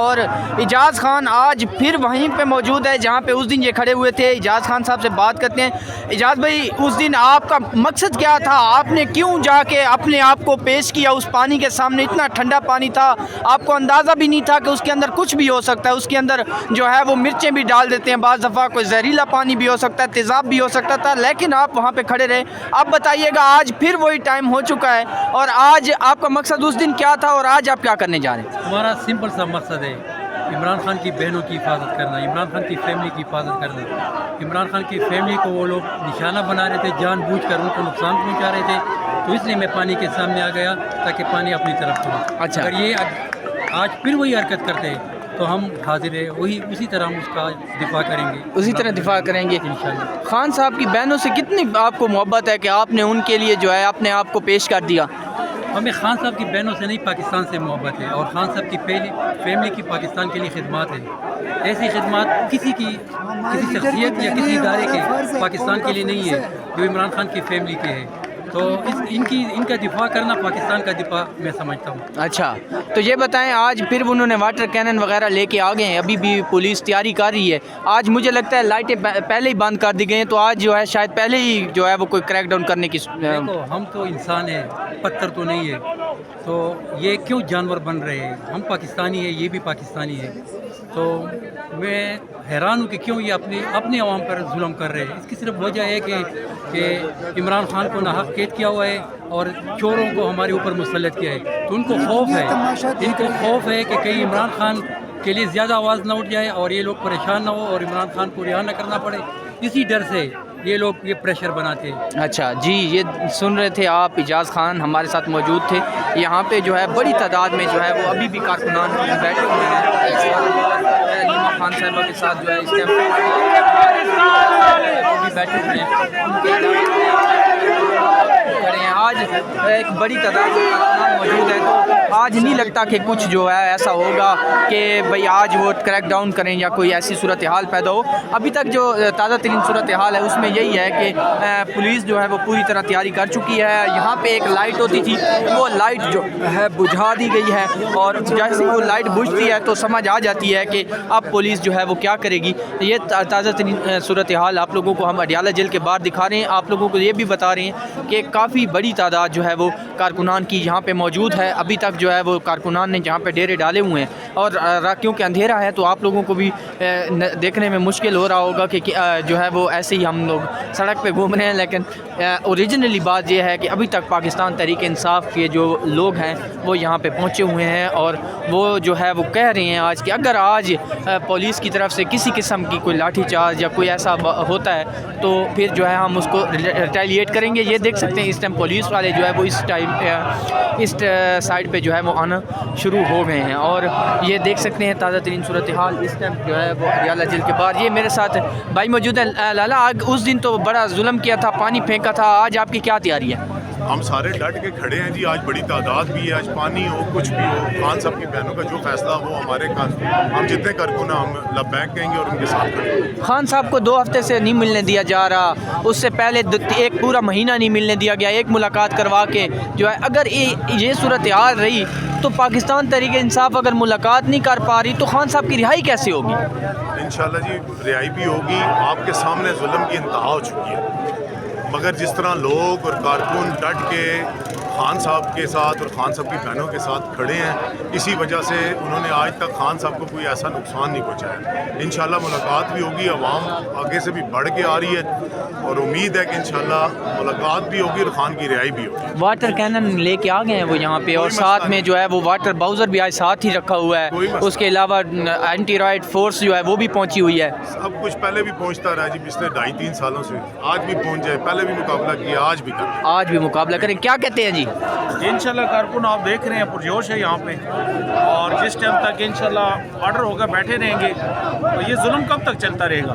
اور اجاز خان آج پھر وہیں پہ موجود ہے جہاں پہ اس دن یہ کھڑے ہوئے تھے. اجاز خان صاحب سے بات کرتے ہیں. اجاز بھائی, اس دن آپ کا مقصد کیا تھا؟ آپ نے کیوں جا کے اپنے آپ کو پیش کیا اس پانی کے سامنے؟ اتنا ٹھنڈا پانی تھا, آپ کو اندازہ بھی نہیں تھا کہ اس کے اندر کچھ بھی ہو سکتا ہے. اس کے اندر جو ہے وہ مرچیں بھی ڈال دیتے ہیں, بعض دفعہ کوئی زہریلا پانی بھی ہو سکتا ہے, تیزاب بھی ہو سکتا تھا, لیکن آپ وہاں پہ کھڑے رہے. آپ بتائیے گا, آج پھر وہی ٹائم ہو چکا ہے, اور آج آپ کا مقصد اس دن کیا تھا اور آج آپ کیا کرنے جا رہے ہیں؟ ہمارا سمپل سا مقصد ہے عمران خان کی بہنوں کی حفاظت کرنا, عمران خان کی فیملی کی حفاظت کرنا. عمران خان کی فیملی کو وہ لوگ نشانہ بنا رہے تھے, جان بوجھ کر ان کو نقصان پہنچا رہے تھے, تو اس لیے میں پانی کے سامنے آ گیا تاکہ پانی اپنی طرف کروں. اچھا, اگر یہ آج پھر وہی حرکت کرتے تو ہم حاضر ہیں, اسی طرح ہم اس کا دفاع کریں گے, اسی طرح دفاع کریں گے انشاءاللہ. خان صاحب کی بہنوں سے کتنی آپ کو محبت ہے کہ آپ نے ان کے لیے جو ہے اپنے آپ کو پیش کر دیا؟ ہمیں خان صاحب کی بہنوں سے نہیں, پاکستان سے محبت ہے, اور خان صاحب کی فیملی کی پاکستان کے لیے خدمات ہے. ایسی خدمات کسی شخصیت یا کسی ادارے کے پاکستان کے لیے نہیں ہے جو عمران خان کی فیملی کے ہے. تو ان کا دفاع کرنا پاکستان کا دفاع میں سمجھتا ہوں. اچھا, تو یہ بتائیں, آج پھر انہوں نے واٹر کینن وغیرہ لے کے آ گئے ہیں, ابھی بھی پولیس تیاری کر رہی ہے. آج مجھے لگتا ہے لائٹیں پہلے ہی بند کر دی گئی ہیں, تو آج جو ہے شاید پہلے ہی جو ہے وہ کوئی کریک ڈاؤن کرنے کی. دیکھو, ہم تو انسان ہیں, پتھر تو نہیں ہے, تو یہ کیوں جانور بن رہے ہیں؟ ہم پاکستانی ہیں, یہ بھی پاکستانی ہے. تو میں حیران ہوں کہ کیوں یہ اپنے عوام پر ظلم کر رہے ہیں. اس کی صرف وجہ ہے کہ عمران خان کو ناحق قید کیا ہوا ہے اور چوروں کو ہمارے اوپر مسلط کیا ہے. تو ان کو خوف ہے کہ کہیں عمران خان کے لیے زیادہ آواز نہ اٹھ جائے اور یہ لوگ پریشان نہ ہو اور عمران خان کو رہا نہ کرنا پڑے. اسی ڈر سے یہ لوگ یہ پریشر بناتے ہیں. اچھا جی, یہ سن رہے تھے آپ, اجاز خان ہمارے ساتھ موجود تھے. یہاں پہ جو ہے بڑی تعداد میں جو ہے وہ ابھی بھی کارکنان بیٹھے ہوئے ہیں. علیمہ خان صاحبہ کے ساتھ جو ہے اس ٹائم بھی بیٹھے ہوئے ہیں. آج ایک بڑی تعداد میں کارکنان موجود ہیں, تو آج نہیں لگتا کہ کچھ جو ہے ایسا ہوگا کہ بھئی آج وہ کریک ڈاؤن کریں یا کوئی ایسی صورتحال پیدا ہو. ابھی تک جو تازہ ترین صورتحال ہے اس میں یہی ہے کہ پولیس جو ہے وہ پوری طرح تیاری کر چکی ہے. یہاں پہ ایک لائٹ ہوتی تھی, وہ لائٹ جو ہے بجھا دی گئی ہے, اور جیسے وہ لائٹ بجھتی ہے تو سمجھ آ جاتی ہے کہ اب پولیس جو ہے وہ کیا کرے گی. یہ تازہ ترین صورتحال آپ لوگوں کو ہم اڈیالہ جیل کے باہر دکھا رہے ہیں. آپ لوگوں کو یہ بھی بتا رہے ہیں کہ کافی بڑی تعداد جو ہے وہ کارکنان کی یہاں پہ موجود ہے. ابھی تک جو ہے وہ کارکنان نے جہاں پہ ڈیرے ڈالے ہوئے ہیں, اور کیونکہ اندھیرا ہے تو آپ لوگوں کو بھی دیکھنے میں مشکل ہو رہا ہوگا کہ جو ہے وہ ایسے ہی ہم لوگ سڑک پہ گھوم رہے ہیں. لیکن اوریجنلی بات یہ ہے کہ ابھی تک پاکستان تحریک انصاف کے جو لوگ ہیں وہ یہاں پہ پہنچے ہوئے ہیں, اور وہ جو ہے وہ کہہ رہے ہیں آج کہ اگر آج پولیس کی طرف سے کسی قسم کی کوئی لاٹھی چارج یا کوئی ایسا ہوتا ہے تو پھر جو ہے ہم اس کو ریٹیلیٹ کریں گے. یہ دیکھ سکتے ہیں اس ٹائم پولیس والے جو ہے وہ اس سائڈ پہ جو ہے وہ آنا شروع ہو گئے ہیں, اور یہ دیکھ سکتے ہیں تازہ ترین صورتحال اس ٹائم جو ہے وہ اڈیالہ جیل کے باہر. یہ میرے ساتھ بھائی موجود ہے. لالا, اس دن تو بڑا ظلم کیا تھا, پانی پھینکا تھا, آج آپ کی کیا تیاری ہے؟ ہم سارے ڈٹ کے کھڑے ہیں جی. آج بڑی تعداد بھی ہے, آج پانی ہو کچھ بھی ہو, خان صاحب کی بہنوں کا جو فیصلہ ہو ہمارے کام, ہم جتنے کارکن ہم لبیک کہیں گے اور ان کے ساتھ کھڑے ہیں. خان صاحب کو 2 ہفتے سے نہیں ملنے دیا جا رہا, اس سے پہلے ایک پورا مہینہ نہیں ملنے دیا گیا, ایک ملاقات کروا کے جو ہے. اگر یہ صورتحال رہی تو پاکستان تحریک انصاف اگر ملاقات نہیں کر پا رہی تو خان صاحب کی رہائی کیسے ہوگی؟ انشاءاللہ جی رہائی بھی ہوگی. آپ کے سامنے ظلم کی انتہا ہو چکی ہے, مگر جس طرح لوگ اور کارکن ڈٹ کے خان صاحب کے ساتھ اور خان صاحب کی بہنوں کے ساتھ کھڑے ہیں, اسی وجہ سے انہوں نے آج تک خان صاحب کو کوئی ایسا نقصان نہیں پہنچایا. انشاءاللہ ملاقات بھی ہوگی, عوام آگے سے بھی بڑھ کے آ رہی ہے, اور امید ہے کہ انشاءاللہ ملاقات بھی ہوگی اور خان کی رہائی بھی ہوگی. واٹر کینن لے کے آ گئے ہیں وہ یہاں پہ, اور ساتھ میں جو ہے وہ واٹر باؤزر بھی آج ساتھ ہی رکھا ہوا ہے. اس کے علاوہ اینٹی رائٹ فورس جو ہے وہ بھی پہنچی ہوئی ہے. سب کچھ پہلے بھی پہنچتا رہا جی, پچھلے 2.5-3 سالوں سے. آج بھی پہنچ جائے, پہلے بھی مقابلہ کیا, آج بھی کریں, آج بھی مقابلہ کریں. کیا کہتے ہیں جی؟ انشاءاللہ کارکن آپ دیکھ رہے ہیں پرجوش ہے یہاں پہ, اور جس ٹائم تک انشاءاللہ آرڈر ہوگا بیٹھے رہیں گے. اور یہ ظلم کب تک چلتا رہے گا؟